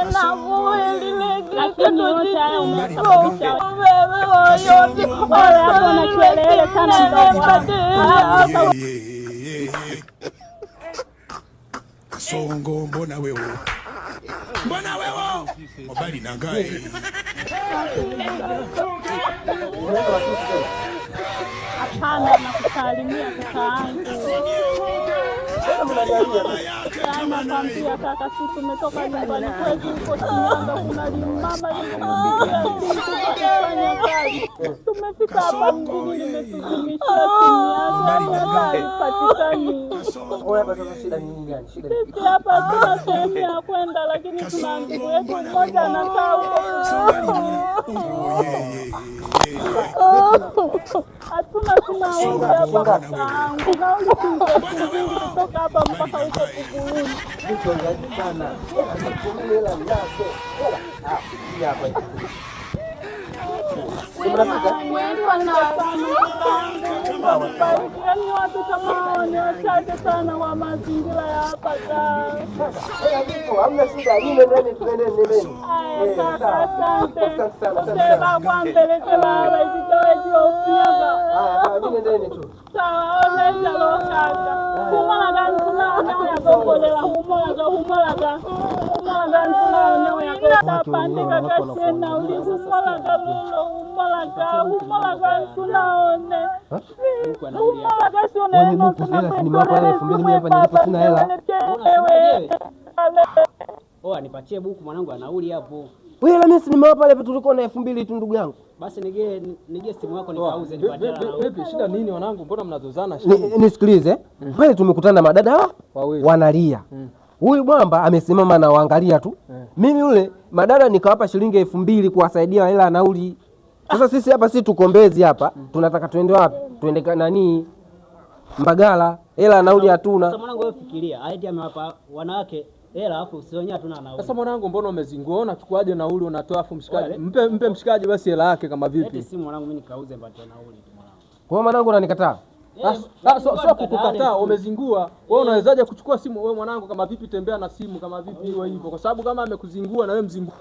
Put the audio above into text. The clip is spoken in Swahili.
na mwili lakini yote haya umesha wewe yote wala hapo na kelele sana ndio Songo mbona wewe mobali na ngai hapana na kusalimia kakaangu sana kwambia kaka sisi tumetoka nyumbani kwetu huko Shinyanga kuna mama kufanya kazi tumefika hapa mjini nimetutumisha patikani sisi hapa tuna sehemu ya kwenda lakini tuna ndugu yetu mmoja anakaa huko hatuna tunaongea hapa kakaangu nauli kutoka hapa mpaka huko Buguruni. Yaani watu kama ni wachache sana wa mazingira ya hapa asante sema kwa mbele sema wezitoe sawa onesha lokata humalaga nsuna yagogolela humalaga nsuna yakotapandika kashena uli humalaga lulo humalaga nsuna one humalaga shone nipatie buku mwanangu anauli hapo. Wewe la mimi si nimewapa pale tulikuwa na 2000 tu ndugu yangu. Basi nige simu yako nikauze nipatie. Vipi shida nini wanangu? Mbona mnazozana? Nisikilize. Pale tumekutana madada wanalia. Huyu mwamba amesimama na waangalia tu. Mimi yule madada nikawapa shilingi 2000 kuwasaidia hela ya nauli. Sasa sisi hapa si tukombezi hapa. Tunataka tuende wapi? Tuende nani? Mbagala. Hela ya nauli hatuna. Sasa mwanangu wewe fikiria, aidi amewapa wanawake hela afu usionyea tuna nauli. Sasa mwanangu mbona umezingua? Unachukuaje nauli unatoa afu mshikaji? Mpe mshikaji basi hela yake kama vipi? Eti simu mwanangu mimi nikauze mpate nauli tu mwanangu. Kwa mwanangu unanikataa? Sio kukukataa, umezingua. Wewe unawezaje kuchukua simu wewe mwanangu kama vipi? Tembea na simu kama vipi hivyo, kwa sababu kama amekuzingua na wewe mzingua.